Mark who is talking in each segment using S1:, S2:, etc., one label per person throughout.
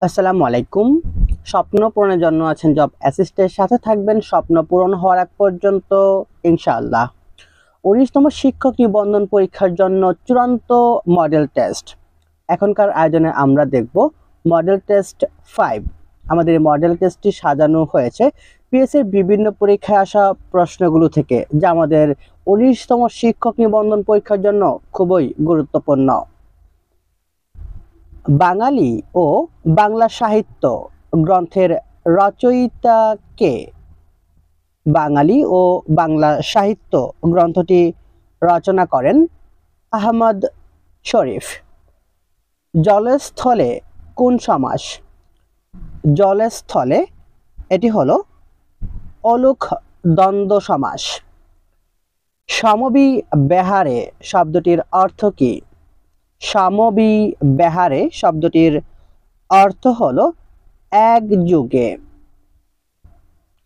S1: আসসালামু আলাইকুম। স্বপ্ন পূরণের জন্য আছেন জব অ্যাসিস্টের সাথে থাকবেন স্বপ্ন পূরণ হওয়ার আগ পর্যন্ত ইনশাআল্লাহ। ১৯তম শিক্ষক নিবন্ধন পরীক্ষার জন্য চূড়ান্ত মডেল টেস্ট। এখনকার আয়োজনে আমরা দেখব মডেল টেস্ট 5। আমাদের এই মডেল টেস্টটি সাজানো হয়েছে পিএসসির বিভিন্ন পরীক্ষায় আসা প্রশ্নগুলো থেকে, যা আমাদের ১৯তম শিক্ষক নিবন্ধন পরীক্ষার জন্য খুবই গুরুত্বপূর্ণ। বাঙালি ও বাংলা সাহিত্য গ্রন্থের রচয়িতা কে? বাঙালি ও বাংলা সাহিত্য গ্রন্থটি রচনা করেন আহমদ শরীফ। জলস্থলে কোন সমাস? জলস্থলে এটি হলো অলুক দ্বন্দ্ব সমাস। সমবিব্যাহারে শব্দটির অর্থ কি? সমবিব্যাহারে শব্দটির অর্থ হলো এক যুগে।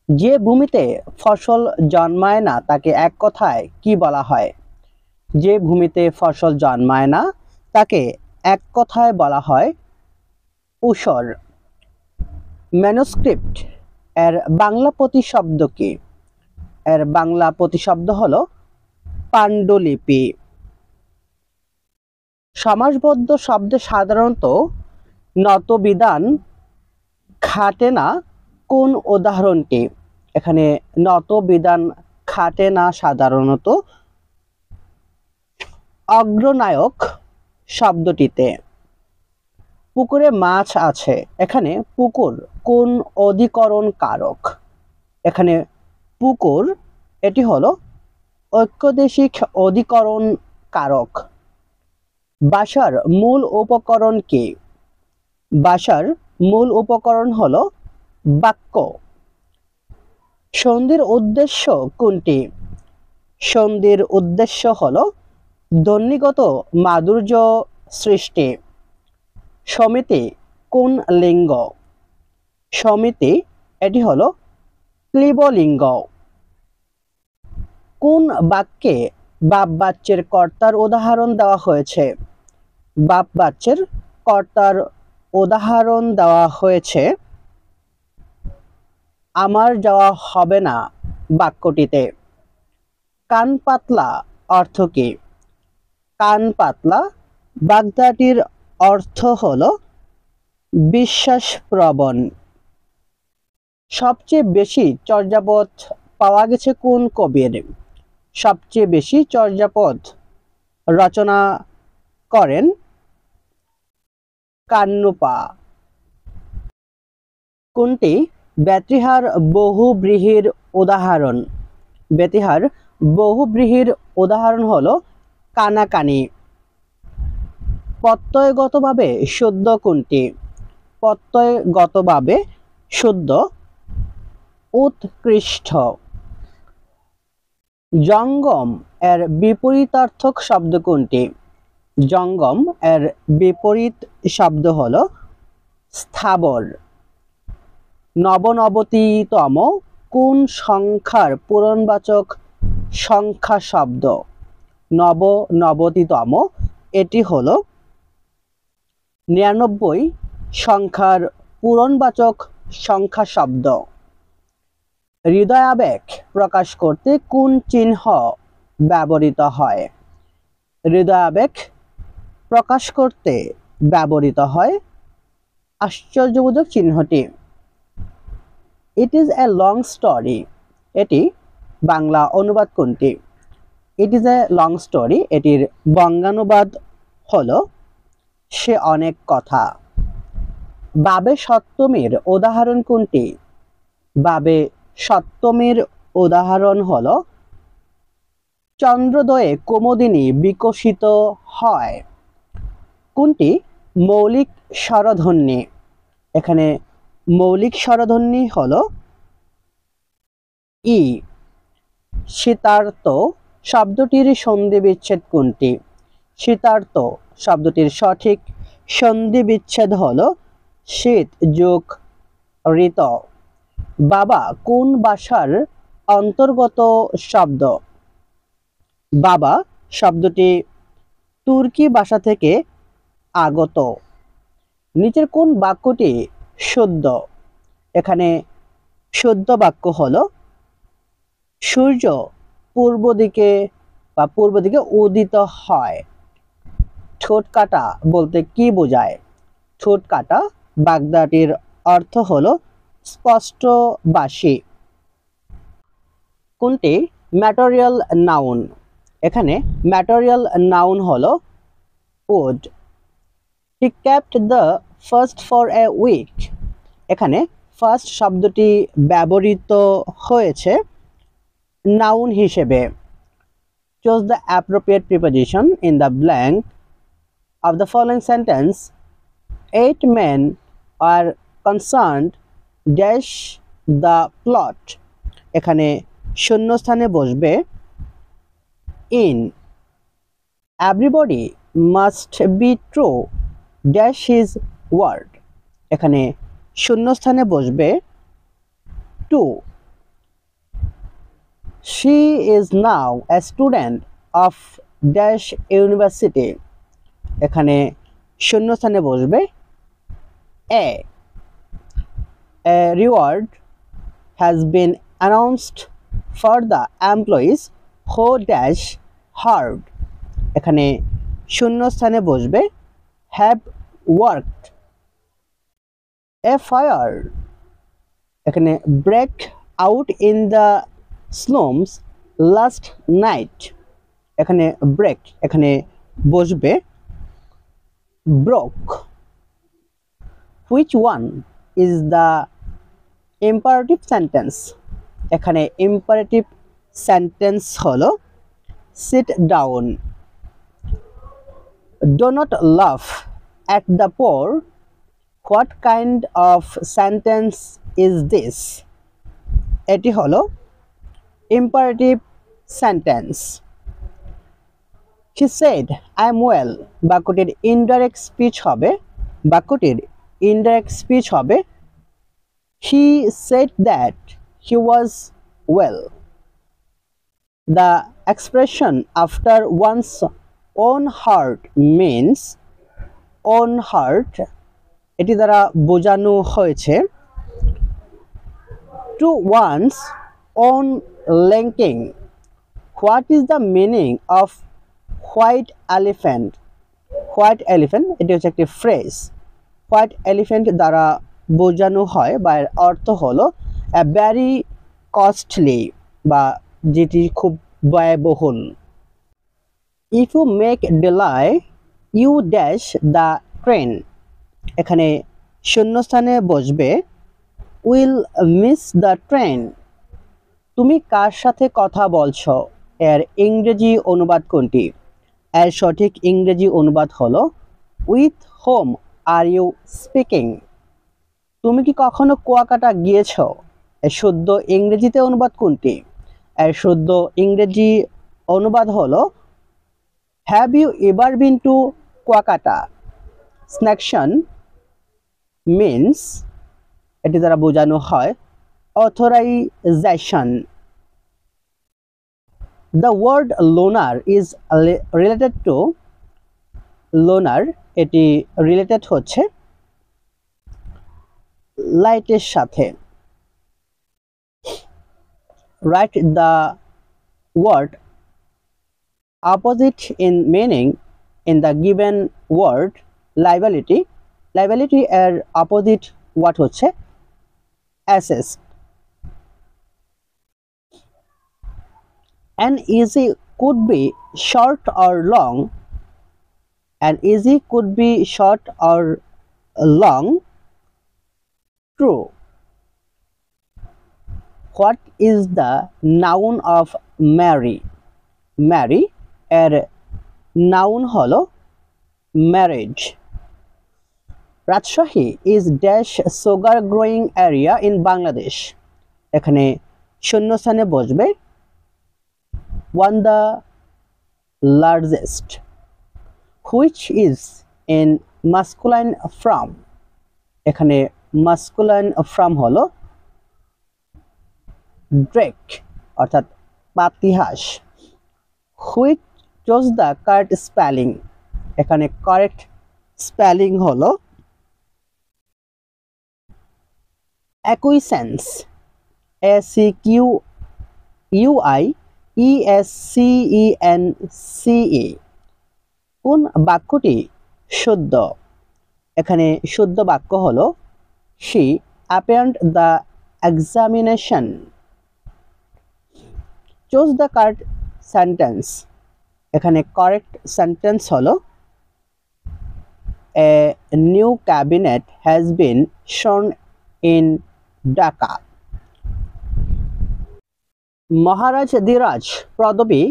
S1: যে ভূমিতে ফসল জন্মায় না তাকে এক কথায় কি বলা হয়? যে ভূমিতে ফসল জন্মায় না তাকে এক কথায় বলা হয় ঊষর। ম্যানুস্ক্রিপ্ট এর বাংলা প্রতিশব্দ কি? এর বাংলা প্রতিশব্দ হলো পাণ্ডুলিপি। সমাসবদ্ধ শব্দে সাধারণত নতবিধান খাটে না কোন উদাহরণটি? এখানে নতবিধান খাটে না সাধারণত অগ্রনায়ক শব্দটিতে। পুকুরে মাছ আছে, এখানে পুকুর কোন অধিকরণ কারক? এখানে পুকুর এটি হলো ঐক্যদেশিক অধিকরণ কারক। ভাষার মূল উপকরণ কি? ভাষার মূল উপকরণ হলো বাক্য। সন্ধির উদ্দেশ্য কোনটি? সন্ধির উদ্দেশ্য হলো ধ্বনিগত মাধুর্য সৃষ্টি। সমিতি কোন লিঙ্গ? সমিতি এটি হলো ক্লীবলিঙ্গ। কোন বাক্যে বাপ বাচ্যের কর্তার উদাহরণ দেওয়া হয়েছে? বাপ বাচ্যের কর্তার উদাহরণ দেওয়া হয়েছে আমার যাওয়া হবে না বাক্যটিতে। কান পাতলা অর্থ কি? কান পাতলা বাগধাটির অর্থ হলো বিশ্বাসপ্রবণ। সবচেয়ে বেশি চর্যাপদ পাওয়া গেছে কোন কবির? সবচেয়ে বেশি চর্যাপদ রচনা করেন কান্নুপা। কোনটি ব্যতিহার বহুব্রীহির উদাহরণ? ব্যতিহার বহুব্রীহির উদাহরণ হলো কানাকানি। প্রত্যয়গতভাবে শুদ্ধ কোনটি? প্রত্যয়গতভাবে শুদ্ধ উৎকৃষ্ট। জঙ্গম এর বিপরীতার্থক শব্দ কোনটি? জঙ্গম এর বিপরীত শব্দ হলো স্থাবর। নবনবতিতম কোন সংখ্যার পূরণবাচক সংখ্যা শব্দ? নবনবতিতম এটি হলো ৯৯ সংখ্যার পূরণবাচক সংখ্যা শব্দ। হৃদয়াবেগ প্রকাশ করতে কোন চিহ্ন ব্যবহৃত হয়? হৃদয়াবেগ প্রকাশ করতে ব্যবহৃত হয় আশ্চর্যবোধক চিহ্নটি। It is a long story এটি বাংলা অনুবাদ কোনটি? It is a long story এটির বঙ্গানুবাদ হলো সে অনেক কথা। বাবে সপ্তমীর উদাহরণ কোনটি? বাবে সপ্তমীর উদাহরণ হলো চন্দ্রোদয়ে কুমুদিনী বিকশিত হয়। কোনটি মৌলিক স্বরধ্বনি? এখানে মৌলিক স্বরধ্বনি হলো ই। শীতার্ত শব্দটির সন্ধি বিচ্ছেদ কোনটি? শীতার্ত শব্দটির সঠিক সন্ধি বিচ্ছেদ হলো শীত যোগ ঋত। বাবা কোন ভাষার অন্তর্গত শব্দ? বাবা শব্দটি তুর্কি ভাষা থেকে আগত। নিচের কোন বাক্যটি শুদ্ধ? এখানে শুদ্ধ বাক্য হলো সূর্য পূর্ব দিকে উদিত হয়। ঠোঁট কাটা বলতে কি বোঝায়? ঠোঁট কাটা বাগদাটির অর্থ হলো স্পষ্টবাসী। কোনটি ম্যাটেরিয়াল নাউন? এখানে ম্যাটেরিয়াল নাউন হলো wood. He kept the first for a week. এখানে ফার্স্ট শব্দটি ব্যবহৃত হয়েছে নাউন হিসেবে। Choose the appropriate preposition in the blank of the following sentence. 8 men are concerned dash the plot. এখানে শূন্যস্থানে বসবে in. Everybody must be true dash his word. এখানে শূন্যস্থানে বসবে to. She is now a student of dash university. এখানে শূন্যস্থানে বসবে a. A reward has been announced for the employees who dash hard. এখানে শূন্যস্থানে বসবে have worked. A fire এখানে break out in the slums last night. এখানে break এখানে বসবে broke. Which one is the imperative sentence? এখানে imperative sentence হলো sit down. Do not laugh at the poor. What kind of sentence is this? এটি হলো imperative sentence. She said, I am well. বাক্যটির indirect speech হবে he said that he was well. The expression after one's own heart means own heart এটি দ্বারা বোঝানো হয়েছে to one's own liking. What is the meaning of white elephant? White elephant এটি হচ্ছে একটি phrase. White elephant দ্বারা বোঝানো হয় বা এর অর্থ হলো ভ্যারি কস্টলি বা যেটি খুব ব্যয়বহুল। If you make delay you dash the train. এখানে শূন্যস্থানে বসবে উইল মিস দ্য ট্রেন। তুমি কার সাথে কথা বলছো? এর ইংরেজি অনুবাদ কোনটি? এর সঠিক ইংরেজি অনুবাদ হলো with whom are you speaking. তুমি কি কখনো কুয়াকাটা গিয়েছো? এর শুদ্ধ ইংরেজিতে অনুবাদ কোনটি? এর শুদ্ধ ইংরেজি অনুবাদ হলো have you ever been to Kuakata? Sanction means এটি দ্বারা বোঝানো হয় authorization. The word loner is related to loner এটি রিলেটেড হচ্ছে লাইটের সাথে। Write the word opposite in meaning in the given word liability. Liability এর opposite word হচ্ছে assess. An easy could be short or long. An easy could be short or long. True. What is the noun of marry? Marry এর noun হলো marriage. Rajshahi is dash sugar growing area in Bangladesh. এখানে শূন্যস্থানে বসবে one the largest. Which is in masculine form? এখানে masculine form হলো drake অর্থাৎ পাতিহাঁস। Which chose the correct spelling? এখানে correct spelling হলো অ্যাকুইসেন্স, ACQUIESCENCE। কোন বাক্যটি শুদ্ধ? এখানে শুদ্ধ বাক্য হলো she appeared the examination। Choose the correct sentence. এখানে কারেক্ট সেন্টেন্স হলো a new cabinet has been শোন ইন ঢাকা। মহারাজ ধীরাজ পদবী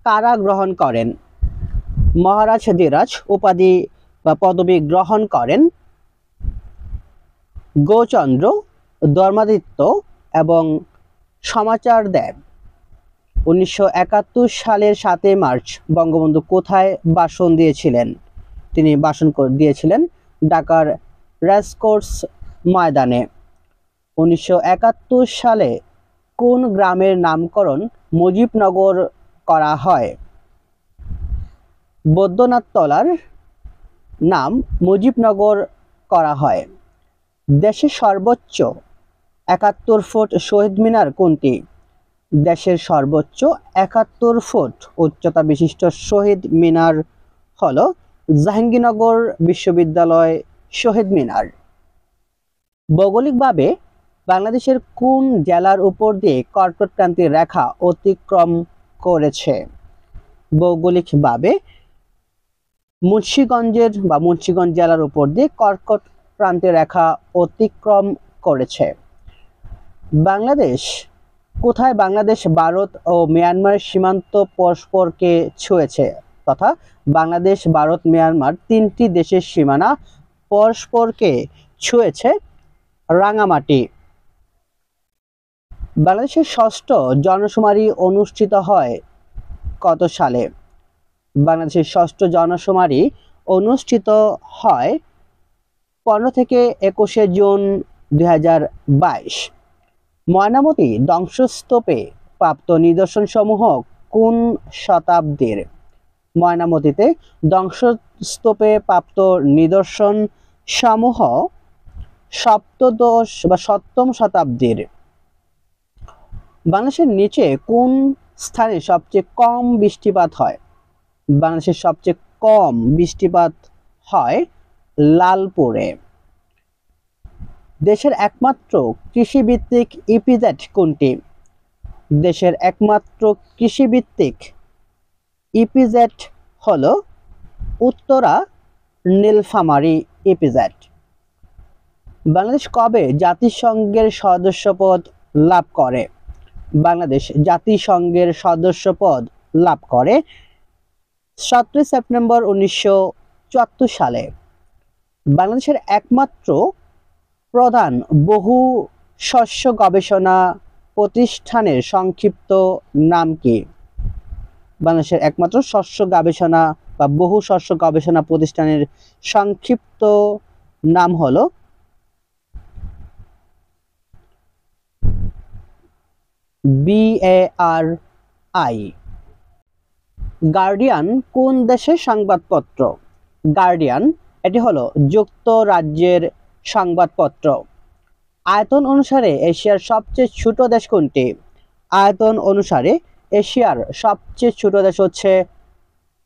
S1: কারা গ্রহণ করেন? মহারাজ ধীরাজ উপাধি বা পদবী গ্রহণ করেন গৌচন্দ্র, ধর্মাদিত্য এবং সমাচার দেব। 1971 সালের 7 মার্চ বঙ্গবন্ধু কোথায় ভাষণ দিয়েছিলেন? তিনি ভাষণ দিয়েছিলেন ঢাকার রেসকোর্স ময়দানে। 1971 সালে কোন গ্রামের নামকরণ মুজিবনগর করা হয়? বৈদ্যনাথতলার নাম মুজিবনগর করা হয়। দেশের সর্বোচ্চ 71 ফুট শহীদ মিনার কোনটি? দেশের সর্বোচ্চ 71 ফুট উচ্চতা বিশিষ্ট শহীদ মিনার হলো জাহাঙ্গীরনগর বিশ্ববিদ্যালয় শহীদ মিনার। ভৌগোলিকভাবে বাংলাদেশের কোন জেলার উপর দিয়ে কর্কট ক্রান্তির রেখা অতিক্রম করেছে? ভৌগোলিকভাবে মুন্সিগঞ্জ জেলার উপর দিয়ে কর্কট ক্রান্তির রেখা অতিক্রম করেছে। কোথায় বাংলাদেশ, ভারত ও মিয়ানমারের সীমান্ত পরস্পরকে ছুঁয়েছে? তথা বাংলাদেশ, ভারত, মিয়ানমার তিনটি দেশের সীমানা পরস্পরকে ছুঁয়েছে রাঙামাটি। বাংলাদেশের ষষ্ঠ জনশুমারি অনুষ্ঠিত হয় কত সালে? বাংলাদেশের ষষ্ঠ জনশুমারি অনুষ্ঠিত হয় 15 থেকে 21 জুন 2022। ময়নামতি ধ্বংসস্তূপে প্রাপ্ত নিদর্শনসমূহ কোন শতাব্দীর? ময়নামতিতে ধ্বংসস্তূপে প্রাপ্ত নিদর্শন সমূহ সপ্তদশ বা সপ্তম শতাব্দীর। বাংলাদেশের নিচে কোন স্থানে সবচেয়ে কম বৃষ্টিপাত হয়? বাংলাদেশের সবচেয়ে কম বৃষ্টিপাত হয় লালপুরে। দেশের একমাত্র কৃষিভিত্তিক ইপিজেড কোনটি? দেশের একমাত্র কৃষিভিত্তিক ইপিজেড হলো উত্তরা নীলফামারী ইপিজেড। বাংলাদেশ কবে জাতিসংঘের সদস্যপদ লাভ করে? বাংলাদেশ জাতিসংঘের সদস্যপদ লাভ করে 17 সেপ্টেম্বর 1974 সালে। বাংলাদেশের একমাত্র প্রধান বহু শস্য গবেষণা প্রতিষ্ঠানের সংক্ষিপ্ত নাম কি? বাংলাদেশের একমাত্র শস্য গবেষণা বা বহু শস্য গবেষণা প্রতিষ্ঠানের সংক্ষিপ্ত নাম হলো BARI। গার্ডিয়ান কোন দেশের সংবাদপত্র? গার্ডিয়ান এটি হলো যুক্তরাজ্যের সংবাদপত্র। আয়তন অনুসারে এশিয়ার সবচেয়ে ছোট দেশ কোনটি? আয়তন অনুসারে এশিয়ার সবচেয়ে ছোট দেশ হচ্ছে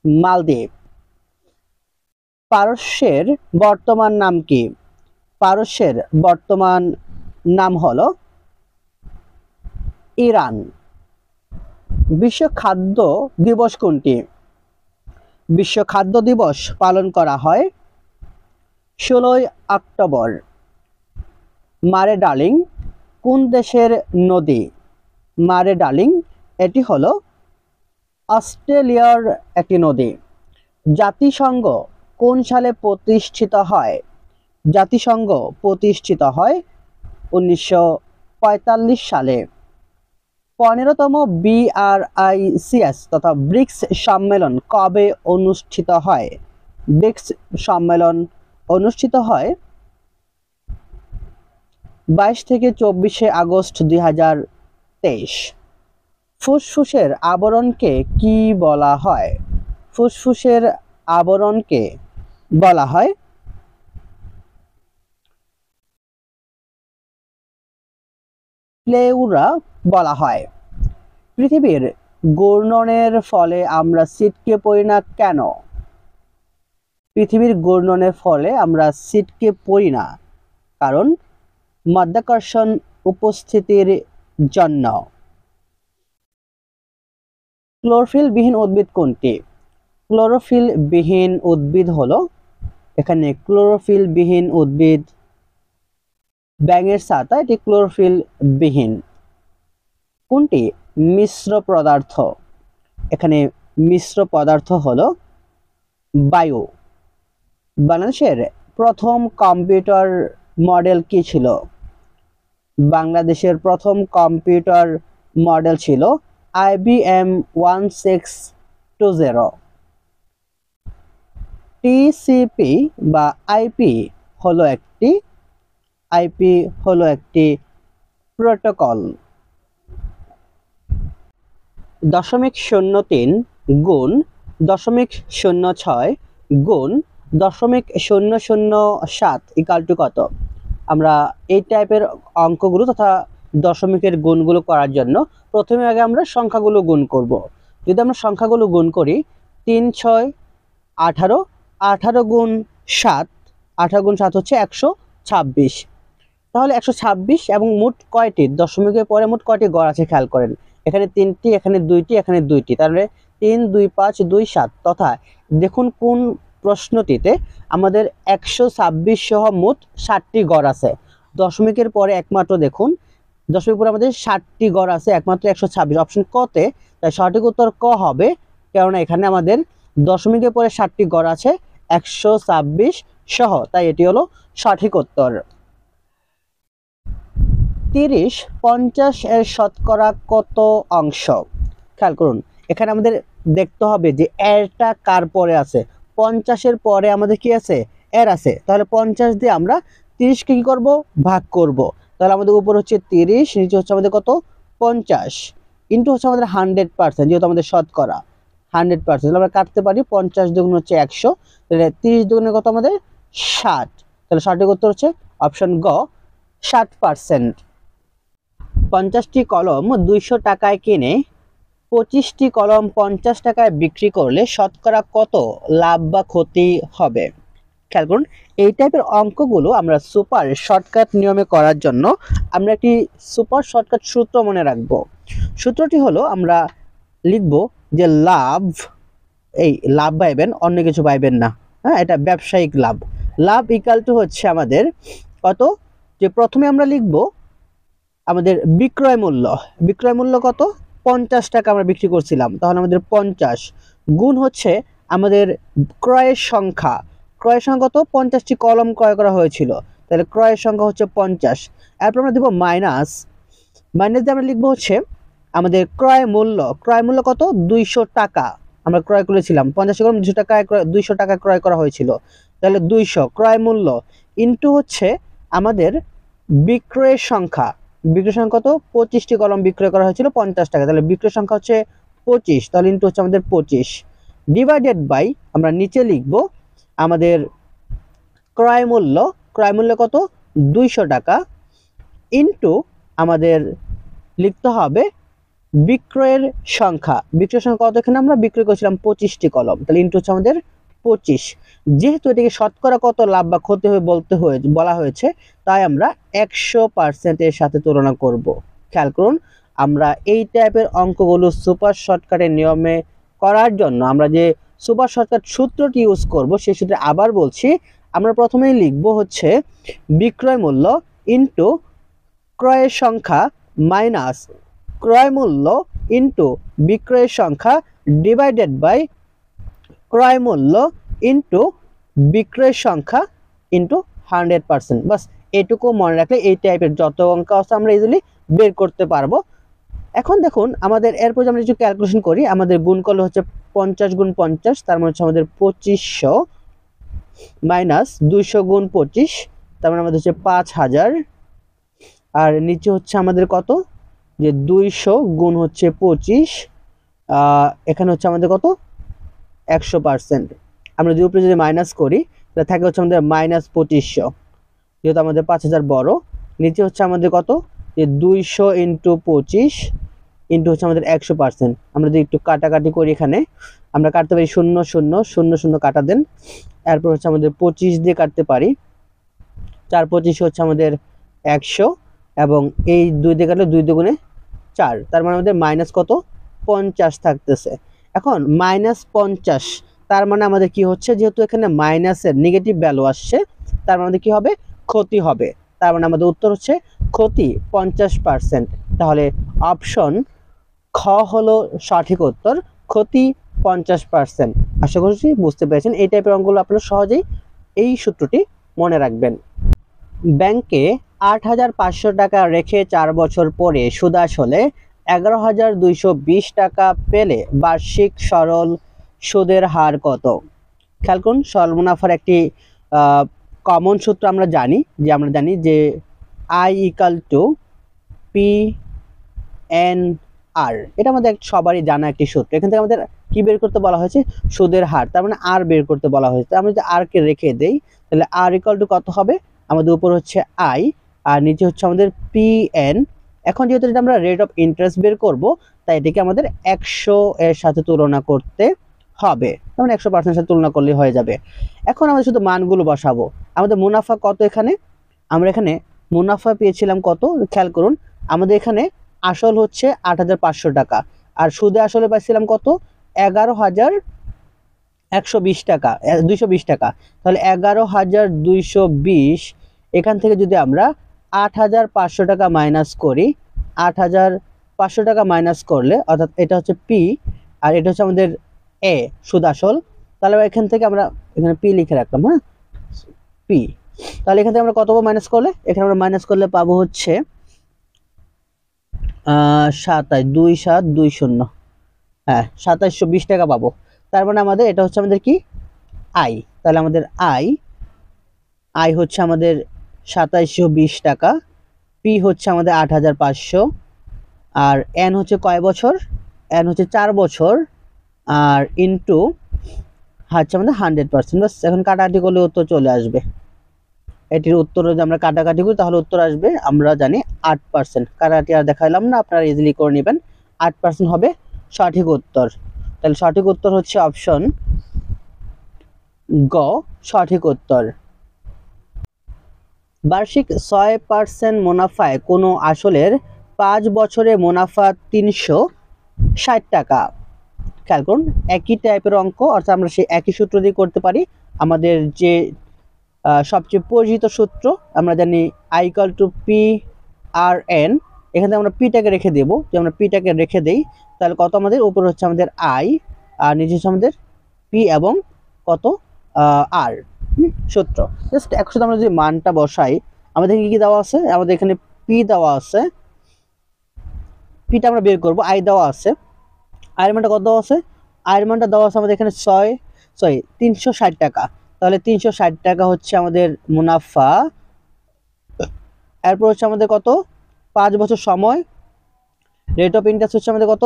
S1: মালদ্বীপ। পারস্যের বর্তমান নাম কি? পারস্যের বর্তমান নাম হলো ইরান। বিশ্ব খাদ্য দিবস কোনটি? বিশ্ব খাদ্য দিবস পালন করা হয় 16 অক্টোবর। মারে ডার্লিং কোন দেশের নদী? মারে ডার্লিং এটি হলো অস্ট্রেলিয়ার একটি নদী। জাতিসংঘ কোন সালে প্রতিষ্ঠিত হয়? জাতিসংঘ প্রতিষ্ঠিত হয় 1945 সালে। 15তম BRICS তথা ব্রিক্স সম্মেলন কবে অনুষ্ঠিত হয়? ব্রিক্স সম্মেলন অনুষ্ঠিত হয় 22 থেকে 24 আগস্ট 2023। ফুসফুসের আবরণকে কি বলা হয়? ফুসফুসের আবরণকে বলা হয় প্লেউরা বলা হয়। পৃথিবীর ঘূর্ণনের ফলে আমরা ছিটকে পড়ি না কেন? পৃথিবীর ঘূর্ণনের ফলে আমরা ছিটকে পড়ি না কারণ মাধ্যাকর্ষণ উপস্থিতির জন্য। ক্লোরোফিল বিহীন উদ্ভিদ কোনটি? ক্লোরোফিল বিহীন উদ্ভিদ হলো এখানে ক্লোরোফিল বিহীন উদ্ভিদ ব্যাঙের ছাতা, এটি ক্লোরোফিল বিহীন। কোনটি মিশ্র পদার্থ? এখানে মিশ্র পদার্থ হলো বায়ু। বাংলাদেশের প্রথম কম্পিউটার মডেল কি ছিল? বাংলাদেশের প্রথম কম্পিউটার মডেল ছিল IBM 1620। টিসিপি বা আইপি হলো একটি প্রোটোকল। 0.03 গুণ 0.06 গুণ 0.007 ইকাল টু কত? আমরা এই টাইপের অঙ্কগুলো তথা দশমিকের গুণগুলো করার জন্য প্রথমে আগে আমরা সংখ্যাগুলো গুণ করব। যদি আমরা সংখ্যাগুলো গুণ করি 3 6 18, 18 গুণ 7, 18 গুণ 7 হচ্ছে 126। তাহলে 126 এবং মোট কয়টি দশমিকের পরে মোট কয়টি গড় আছে খেয়াল করেন। এখানে 3টি, এখানে 2টি, এখানে 2টি, তাহলে 3 2 5 2 7। তথা দেখুন কোন প্রশ্নটিতে আমাদের 126 সহ মোট 60টি গড় আছে। দশমিকের পরে একমাত্র দেখুন দশমিকের পরে আমাদের 60টি গড় আছে একমাত্র 126, অপশন কতে। তাই সঠিক উত্তর ক হবে, কেননা এখানে আমাদের দশমিকের পরে 60টি গড় আছে 126 সহ, তাই এটি হলো সঠিক উত্তর। 30 50 এর শতকরা কত অংশ? খেয়াল করুন এখানে আমাদের দেখতে হবে যে এরটা কার পরে আছে। 50-এর পরে আমাদের কি আছে? এর আছে। তাহলে 50 দিয়ে আমরা 30কে কি করব? ভাগ করব। তাহলে আমাদের উপর হচ্ছে 30, নিচে হচ্ছে আমাদের কত? 50 ইন্টু হচ্ছে আমাদের 100%, যেহেতু আমাদের শতকরা 100%। তাহলে আমরা কাটতে পারি 50 দুগুণ হচ্ছে 100, তাহলে 30 দুগুণে কত আমাদের? 60। তাহলে সঠিক উত্তর হচ্ছে অপশন গ 60%। 50টি কলম 200 টাকায় কিনে 25টি কলম 50 টাকায় বিক্রি করলে শতকরা কত লাভ বা ক্ষতি হবে? খেয়াল করুন এই টাইপের অঙ্কগুলো আমরা সুপার শর্টকাট নিয়মে করার জন্য আমরা একটি সুপার শর্টকাট সূত্র মনে রাখব। সূত্রটি হলো আমরা লিখব যে লাভ, এই লাভ পাইবেন, অন্য কিছু পাইবেন না, হ্যাঁ, এটা ব্যবসায়িক লাভ। লাভ ইকাল টু হচ্ছে আমাদের কত? যে প্রথমে আমরা লিখব আমাদের বিক্রয় মূল্য। বিক্রয় মূল্য কত? 50 টাকা আমরা বিক্রি করছিলাম, তাহলে আমাদের 50 গুণ হচ্ছে আমাদের ক্রয়ের সংখ্যা। ক্রয়ের সংখ্যা কত? 50টি কলম ক্রয় করা হয়েছিল, তাহলে ক্রয়ের সংখ্যা হচ্ছে 50। এরপর আমরা দেব মাইনাস। মাইনাস দিয়ে আমরা লিখবো হচ্ছে আমাদের ক্রয় মূল্য। ক্রয় মূল্য কত? 200 টাকা আমরা ক্রয় করেছিলাম। 50 কলম 200 টাকায় 200 টাকা ক্রয় করা হয়েছিল, তাহলে 200 ক্রয় মূল্য ইন্টু হচ্ছে আমাদের বিক্রয়ের সংখ্যা। বিক্রয় সংখ্যা কত? 25টি কলম বিক্রয় করা হয়েছিল 50 টাকা, তাহলে বিক্রয় সংখ্যা হচ্ছে 25, তাহলে ইন্টু হচ্ছে আমাদের 25 ডিভাইডেড বাই আমরা নিচে লিখব আমাদের ক্রয় মূল্য। ক্রয় মূল্য কত? 200 টাকা ইন্টু আমাদের লিখতে হবে বিক্রয়ের সংখ্যা। বিক্রয়ের সংখ্যা কত? এখানে আমরা বিক্রয় করেছিলাম 25টি কলম, তাহলে ইন্টু হচ্ছে আমাদের 25। যেহেতু এটাকে শতকরা কত লাভ বা ক্ষতি হবে বলা হয়েছে, তাই আমরা 100% এর সাথে তুলনা করব। খেয়াল করুন আমরা এই টাইপের অঙ্কগুলো সুপার শর্টকাটের নিয়মে করার জন্য আমরা যে সুপার শর্টকাট সূত্রটি ইউজ করব, সেই সূত্রে আবার বলছি আমরা প্রথমেই লিখব হচ্ছে বিক্রয় মূল্য ইন্টু ক্রয়ের সংখ্যা মাইনাস ক্রয় মূল্য ইন্টু বিক্রয়ের সংখ্যা ডিভাইডেড বাই ক্রয় মূল্য ইন্টু বিক্রয়ের সংখ্যা ইন্টু 100%। বাস এটুকু মনে রাখলে এই টাইপের যত অঙ্ক আছে আমরা ইজিলি বের করতে পারবো। এখন দেখুন আমাদের এরপর আমরা কিছু ক্যালকুলেশন করি। আমাদের গুণ করলে হচ্ছে 50 গুণ 50, তার মানে হচ্ছে আমাদের 2500 মাইনাস 200 গুণ 25, তার মানে আমাদের হচ্ছে 5000। আর নিচে হচ্ছে আমাদের কত? যে 200 গুণ হচ্ছে 25, এখানে হচ্ছে আমাদের কত? 100%। আমরা যদি উপরে যদি মাইনাস করি তাহলে থাকে হচ্ছে আমাদের মাইনাস 2500, যেহেতু আমাদের 5000 বড়। নিচে হচ্ছে আমাদের কত? যে 200 ইন্টু 25 ইন্টু হচ্ছে আমাদের 100%। আমরা যদি একটু কাটাকাটি করি, এখানে আমরা কাটতে পারি 0 0 0 0 কাটা দেন, এরপর হচ্ছে আমাদের 25 দিয়ে কাটতে পারি, 4 25 হচ্ছে আমাদের 100, এবং এই 2 দিয়ে কাটলে 2 দুগুণে 4, তার মানে আমাদের মাইনাস কত 50 থাকতেছে। এখন -50, তার মানে আমাদের কি হচ্ছে, যেহেতু এখানে মাইনাসের নেগেটিভ ভ্যালু আসছে, তার মানে কি হবে, ক্ষতি হবে। তার মানে আমাদের উত্তর হচ্ছে ক্ষতি 50%। তাহলে অপশন খ হলো সঠিক উত্তর, ক্ষতি 50%। আশা করছি বুঝতে পেরেছেন। এই টাইপের অঙ্কগুলো আপনারা সহজেই এই সূত্রটি মনে রাখবেন। ব্যাংকে 8,500 টাকা রেখে 4 বছর পরে সুদ আসলে 11,220 টাকা পেলে বার্ষিক সরল সুদের হার কত? খেয়াল করুন, সরল মুনাফার একটি কমন সূত্র আমরা জানি যে I = P/N/R। এটা আমাদের সবারই জানা একটি সূত্র। এখান থেকে আমাদের কি বের করতে বলা হয়েছে, সুদের হার, তার মানে আর বের করতে বলা হয়েছে। আমরা যদি আর কে রেখে দেই, তাহলে R = কত হবে, আমাদের উপর হচ্ছে I আর নিচে হচ্ছে আমাদের PN। এখন যেহেতু এটা আমরা রেট অফ ইন্টারেস্ট বের করব, তাই এটাকে আমাদের 100 এর সাথে তুলনা করতে হবে, মানে 100% সাথে তুলনা করলে হয়ে যাবে। এখন আমরা শুধু মানগুলো বসাবো। আমাদের মুনাফা কত, এখানে আমরা এখানে মুনাফা পেয়েছিলাম কত, খেয়াল করুন, আমাদের এখানে আসল হচ্ছে 8,500 টাকা, আর সুদে আসলে পাইছিলাম কত, 11,120 টাকা, 220 টাকা। তাহলে 11,220, এখান থেকে যদি আমরা 8,500 টাকা মাইনাস করি, 8,500 টাকা মাইনাস করলে, অর্থাৎ এটা হচ্ছে পি আর এটা হচ্ছে আমাদের এ, সুদ আসল। তাহলে এখান থেকে আমরা এখানে পি লিখে রাখলাম, হ্যাঁ, পি। তাহলে এখান থেকে আমরা কত মাইনাস করলে, এখানে আমরা মাইনাস করলে পাবো হচ্ছে 27,2,7,2,0, হ্যাঁ 2,720 টাকা পাবো। তার মানে আমাদের এটা হচ্ছে আমাদের কি, আই। তাহলে আমাদের আই হচ্ছে আমাদের 2,720 টাকা, পি হচ্ছে আমাদের 8,500, আর এন হচ্ছে কয় বছর, এন হচ্ছে 4 বছর, আর ইন্টু হচ্ছে আমাদের 100%। বাস, এখন কাটাকাটি করলে উত্তর চলে আসবে। এটির উত্তর যদি আমরা কাটাকাটি করি, তাহলে উত্তর আসবে, আমরা জানি 8%। কাটাকাটি আর দেখাইলাম না, আপনারা ইজিলি করে নেবেন। 8% হবে সঠিক উত্তর। তাহলে সঠিক উত্তর হচ্ছে অপশন গ, সঠিক উত্তর। বার্ষিক 6% মুনাফায় কোনো আসলের 5 বছরে মুনাফা 360 টাকা। খেয়াল করুন, একই টাইপের অঙ্ক, অর্থাৎ আমরা সেই একই সূত্র দিয়ে করতে পারি। আমাদের যে সবচেয়ে পরিচিত সূত্র, আমরা জানি I = P/N। এখান থেকে আমরা পিটাকে রেখে দেবো, যে আমরা পিটাকে রেখে দেই, তাহলে কত, আমাদের উপর হচ্ছে আমাদের I আর নিচে হচ্ছে আমাদের পি এবং কত আর, সূত্র। জাস্ট একসাথে আমরা যদি মানটা বসাই, আমাদের কি দেওয়া আছে, আমাদের এখানে পি দেওয়া আছে, পিটা আমরা বের করবো, আই দেওয়া আছে, আয়ের মানটা কত দেওয়া আছে, আয়ের মানটা দেওয়া আছে আমাদের এখানে 360 টাকা। তাহলে 360 টাকা হচ্ছে আমাদের মুনাফা। এরপর হচ্ছে আমাদের কত, 5 বছর সময়, রেট অফ ইন্টারেস্ট হচ্ছে আমাদের কত,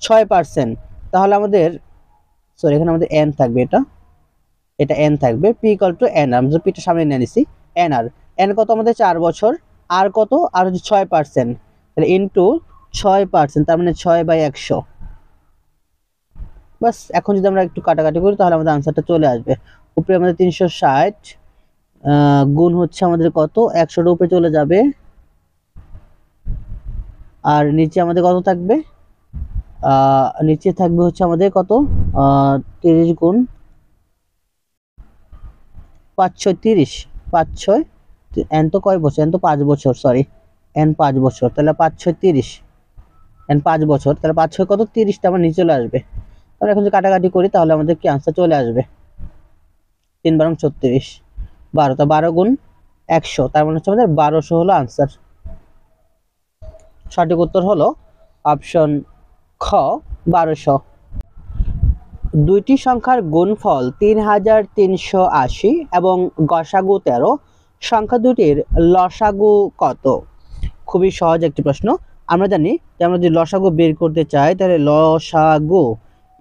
S1: 6%। তাহলে আমাদের এখানে আমাদের এন থাকবে, এটা এন থাকবে, পি = এন, আমরা পিটা সামনে নিয়ে নিছি, এন আর এন কত আমাদের 4 বছর, আর কত, আর হচ্ছে 6%, তাহলে ইন্টু 6%, তার মানে 6/100। বাস, এখন যদি আমরা একটু কাটাকাটি করি, তাহলে আমাদের আনসারটা চলে আসবে। উপরে আমাদের 360 গুণ হচ্ছে আমাদের কত, 100-র উপরে চলে যাবে, আর নিচে আমাদের কত থাকবে, নিচে থাকবে হচ্ছে আমাদের কত, 30 গুণ 5 6 30, 5 6, এন তো কয় বছর, এন তো 5 বছর, সরি, এন 5 বছর, তাহলে 5 6 30, এন 5 বছর, তাহলে 5 6 কত, 30টা আমার নিচে চলে আসবে। তাহলে এখন যদি কাটাকাটি করি, তাহলে আমাদের কি আনসার চলে আসবে, 3 বারং 36, 12, তা 12 গুণ 100, তার মানে হচ্ছে আমাদের 1200 হলো আনসার। সঠিক উত্তর হলো অপশন খ, 1200। দুইটি সংখ্যার গুণফল 3,380 এবং গসাগু 13, সংখ্যা দুটির লসাগু কত? খুবই সহজ একটি প্রশ্ন। আমরা জানি যে আমরা যদি লসাগু বের করতে চাই, তাহলে লসাগু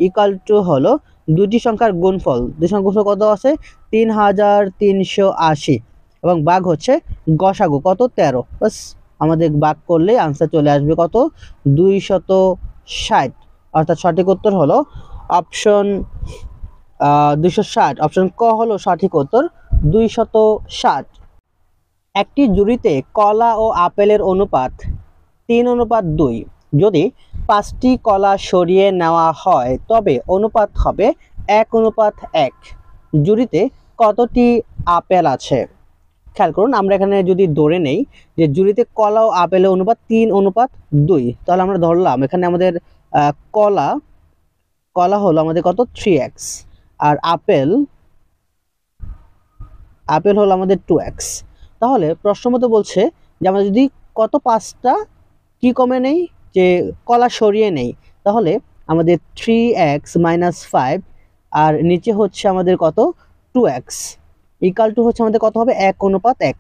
S1: = হলো দুটি সংখ্যার গুণফল। দুই সংখ্যার গুণফল কত আছে, 3,380, এবং ভাগ হচ্ছে গসাগু কত, 13। বাস, আমাদের ভাগ করলে আনসার চলে আসবে কত 260। অর্থাৎ সঠিক উত্তর হলো অপশন 260। অপশন ক হলো সঠিক উত্তর 260। একটি জুড়িতে কলা ও আপেলের অনুপাত 3:2। যদি 5টি কলা সরিয়ে নেওয়া হয় তবে অনুপাত হবে 1:1। জুড়িতে কতটি আপেল আছে? খেয়াল করুন, আমরা এখানে যদি ধরে নেই যে জুড়িতে কলা ও আপেলের অনুপাত 3:2, তাহলে আমরা ধরলাম এখানে আমাদের কলা কলা হলো আমাদের কত 3x, আর আপেল হলো আমাদের 2x। তাহলে প্রশ্ন মতো বলছে যে আমরা যদি কত 5টা কি কমে নেই, যে কলা সরিয়ে নেই, তাহলে আমাদের 3x - 5 আর নিচে হচ্ছে আমাদের কত 2x ইকাল টু হচ্ছে আমাদের কত হবে 1:1।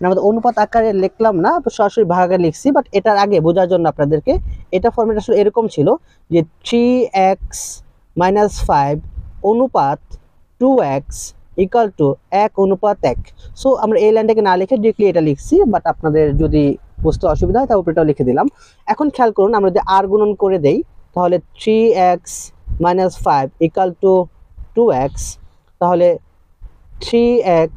S1: আমাদের অনুপাত আকারে লিখলাম না, সরাসরি ভাগ আকারে লিখছি, বাট এটার আগে বোঝার জন্য আপনাদেরকে এটা ফরম্যাট আসলে এরকম ছিল যে 3x - 5 অনুপাত 2x ইকাল টু 1:1। সো আমরা এই লাইনটাকে না লিখে ডিরেক্টলি এটা লিখছি, বাট আপনাদের যদি বুঝতে অসুবিধা হয় তাহলে এটাও লিখে দিলাম। এখন খেয়াল করুন, আমরা যদি আর গুণন করে দেই তাহলে 3x - 5 ইকাল টু 2x, তাহলে 3x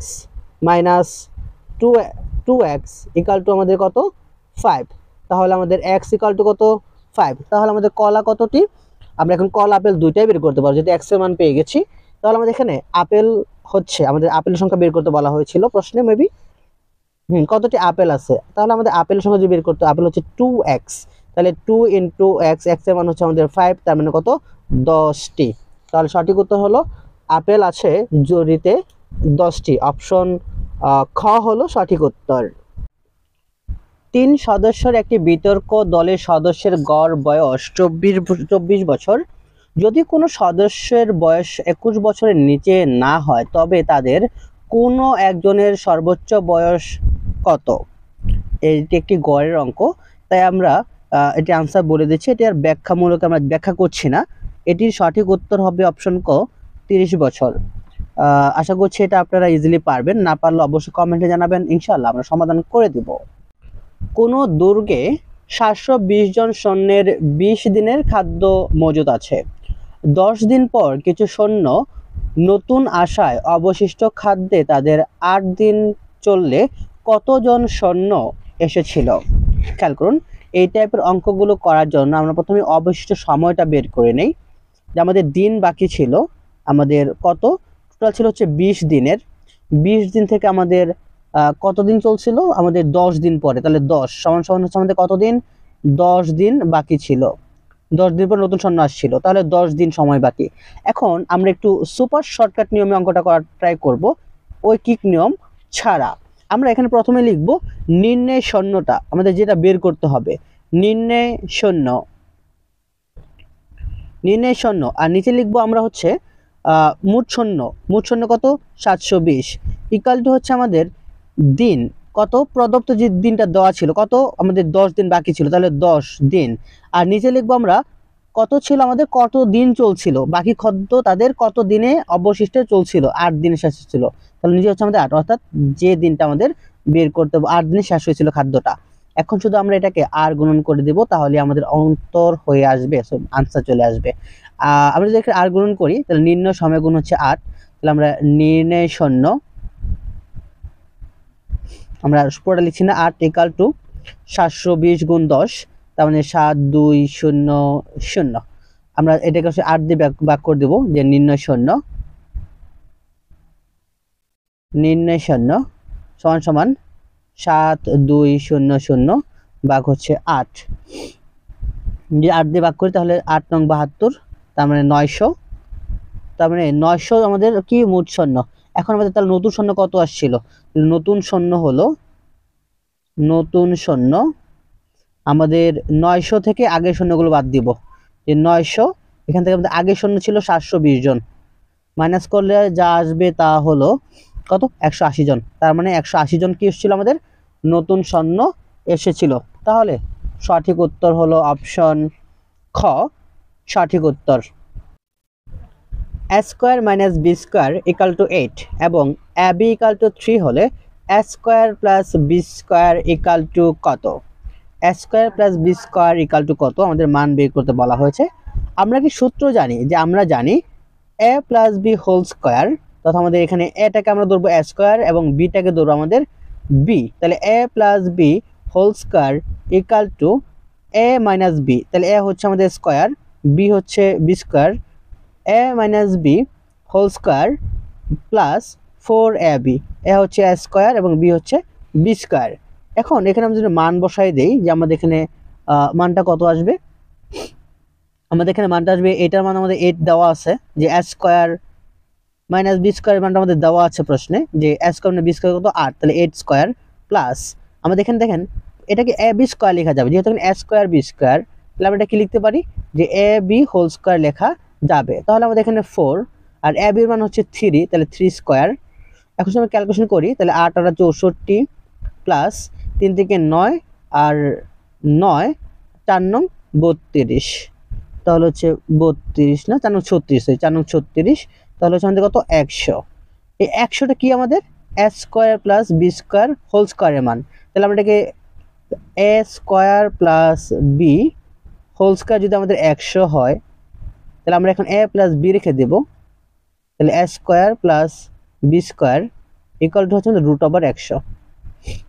S1: - 2x ইকাল টু আমাদের কত 5। তাহলে আমাদের x ইকাল টু কত 5। তাহলে আমাদের কলা কতটি? আমরা এখন কলা আপেল দুইটাই বের করতে পারবো, যেহেতু x এর মান পেয়ে গেছি। তাহলে আমাদের এখানে আপেল হচ্ছে আমাদের আপেলের সংখ্যা বের করতে বলা হয়েছিল প্রশ্নে মেবি, কতটি আপেল আছে। তাহলে আমাদের আপেলের সংখ্যা যদি বের করতে, আপেল হচ্ছে 2x, তাহলে 2 × x, x এর মান হচ্ছে আমাদের 5, তার মানে কত 10টি। তাহলে সঠিক উত্তর হলো আপেল আছে জুড়িতে 10টি। অপশন খ হলো সঠিক উত্তর। 3 সদস্যের একটি বিতর্ক দলের সদস্যের গড় বয়স 24 বছর। যদি কোনো সদস্যের বয়স 21 বছরের নিচে না হয় তবে তাদের কোনো একজনের সর্বোচ্চ বয়স কত? এটি একটি গড়ের অঙ্ক, তাই আমরা এটি আনসার বলে দিচ্ছি। এটি আর ব্যাখ্যামূলক আমরা ব্যাখ্যা করছি না। এটির সঠিক উত্তর হবে অপশন ক 30 বছর। আশা করছি এটা আপনারা ইজিলি পারবেন, না পারলে অবশ্যই কমেন্টে জানাবেন, ইনশাআল্লাহ আমরা সমাধান করে দিব। কোনো দুর্গে 720 জন সৈন্যের 20 দিনের খাদ্য মজুদ আছে। 10 দিন পর কিছু সৈন্য নতুন আশায় অবশিষ্ট খাদ্যে তাদের 8 দিন চললে কতজন সৈন্য এসেছিল? খেয়াল করুন, এই টাইপের অঙ্কগুলো করার জন্য আমরা প্রথমে অবশিষ্ট সময়টা বের করে নেই। যে আমাদের দিন বাকি ছিল আমাদের কত, টোটাল ছিল হচ্ছে 20 দিনের। 20 দিন থেকে আমাদের কতদিন চলছিল? আমাদের 10 দিন পরে, তাহলে 10 সমান সমান হচ্ছে আমাদের কতদিন? 10 দিন বাকি ছিল। 10 দিন পর নতুন সৈন্য আসছিল, তাহলে 10 দিন সময় বাকি। এখন আমরা একটু সুপার শর্টকাট নিয়মে অঙ্কটা করার ট্রাই করব, ঐকিক নিয়ম ছাড়া। আমরা এখানে প্রথমে লিখব নির্ণয় সৈন্যটা, আমাদের যেটা বের করতে হবে নির্ণয় সৈন্য, আর নিচে লিখবো আমরা হচ্ছে মোট সৈন্য কত 720 ইকাল টু হচ্ছে আমাদের দিন কত, প্রদত্ত যে দিনটা দেওয়া ছিল কত, আমাদের 10 দিন বাকি ছিল, তাহলে 10 দিন। আর নিচে লিখবো আমরা কত ছিল আমাদের, কত দিন চলছিল, বাকি খাদ্য তাদের কত দিনে অবশিষ্ট চলছিল, 8 দিনে শেষ ছিল। তাহলে নিচে হচ্ছে আমাদের 8, অর্থাৎ যে দিনটা আমাদের বের করতে হবে 8 দিনে শেষ হয়েছিল খাদ্যটা। এখন শুধু আমরা এটাকে আর গুণন করে দেব, তাহলে আমাদের অন্তর হয়ে আসবে, আনসার চলে আসবে। আমরা যদি আর গুণন করি তাহলে নির্ণয় সময় গুণ হচ্ছে 8, তাহলে আমরা নির্ণয় সৈন্য, আমরা পুরোটা লিখছি না, 8 ইকাল টু 720 গুণ 10, তার মানে 7200। আমরা এটাকে 8 দিয়ে ভাগ করে দেবো, যে নির্ণয় সৈন্য সমান সমান 7200 ভাগ হচ্ছে 8। যে 8 দিয়ে ভাগ করি তাহলে 8 নং 72, তার মানে 900। তার মানে 900 আমাদের কি মোট সৈন্য। এখন আমাদের তাহলে নতুন সৈন্য কত আসছিল? নতুন সৈন্য হলো, নতুন সৈন্য আমাদের 900 থেকে আগের সৈন্যগুলো বাদ দিব, যে 900 এখান থেকে আমাদের আগের সৈন্য ছিল 720 জন, মাইনাস করলে যা আসবে তা হলো কত 180 জন। তার মানে 180 জন কি এসেছিল আমাদের নতুন সৈন্য এসেছিল। তাহলে সঠিক উত্তর হলো অপশন খ সঠিক উত্তর। a² - b² = 8 এবং ab = 3 হলে a² + b² = কত? A square plus B square equal to কত, আমাদের মান বের করতে বলা হয়েছে। আমরা কি সূত্র জানি, যে আমরা জানি এ প্লাস বি হোল স্কোয়ার, তথা আমাদের এখানে এটাকে আমরা ধরবো এ স্কোয়ার এবং বিটাকে ধরবো আমাদের বি। তাহলে A plus B whole square equal to A minus B. তাহলে এ হচ্ছে আমাদের স্কোয়ার, বি হচ্ছে B square, A minus B whole square plus 4ab। A হচ্ছে এ স্কোয়ার এবং বি হচ্ছে বি স্কোয়ার। এখন এখানে আমরা যদি মান বসাই দেই, যে আমাদের এখানে মানটা কত আসবে, আমাদের এখানে মানটা আসবে, এটার মান আমাদের 8 দেওয়া আছে, যে এ স্কোয়ার মাইনাস বি স্কোয়ার মানটা আমাদের দেওয়া আছে প্রশ্নে, যে এ স্কোয়ার মানে বি স্কোয়ার কত 8, তাহলে 8 স্কোয়ার প্লাস আমাদের এখানে দেখেন এটাকে এ বি স্কোয়ার লেখা যাবে, যেহেতু এ স্কোয়ার বি স্কোয়ার, তাহলে আমরা এটা কি লিখতে পারি, যে এ বি হোল স্কোয়ার লেখা যাবে। তাহলে আমাদের এখানে 4 আর এ বির মান হচ্ছে 3, তাহলে 3 স্কোয়ার। এখন যদি আমরা ক্যালকুলেশন করি, তাহলে 8 আর 64 প্লাস 3 থেকে 9 আর 9 4 নং 32, তাহলে হচ্ছে 32 না 4 নং 36, 4 নং 36, তাহলে হচ্ছে আমাদের কত 100। এই 100টা কি আমাদের A square plus B square whole স্কোয়ারের মান। তাহলে আমরা এটাকে A square plus B whole square যদি আমাদের 100 হয়, তাহলে আমরা এখন এ প্লাস বি রেখে দেব, তাহলে A square plus B square equal to হচ্ছে রুট ওভার 100।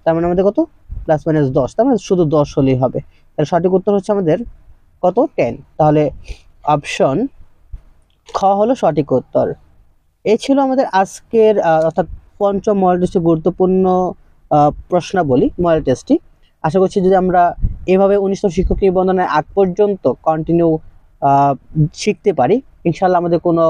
S1: তার মানে আমাদের কত প্লাস মাইনাস 10, তার মানে শুধু 10 হলেই হবে। তাহলে সঠিক উত্তর হচ্ছে আমাদের কত 10। তাহলে অপশন খ হলো সঠিক উত্তর। এই ছিল আমাদের আজকের অর্থাৎ পঞ্চম মডেল টেস্টের গুরুত্বপূর্ণ প্রশ্নাবলী মডেল টেস্টটি। আশা করছি যদি আমরা এভাবে 19তম শিক্ষক নিবন্ধনের আগ পর্যন্ত কন্টিনিউ শিখতে পারি, ইনশাল্লাহ আমাদের কোনো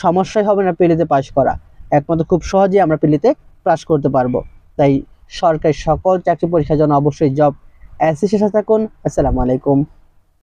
S1: সমস্যাই হবে না প্রিলিতে পাস করা। একমাত্র খুব সহজেই আমরা প্রিলিতে পাস করতে পারবো। তাই সরকারি সকল চাকরি পরীক্ষার জন্য অবশ্যই জব অ্যাসিস্টের সাথে থাকুন। আসসালামু আলাইকুম।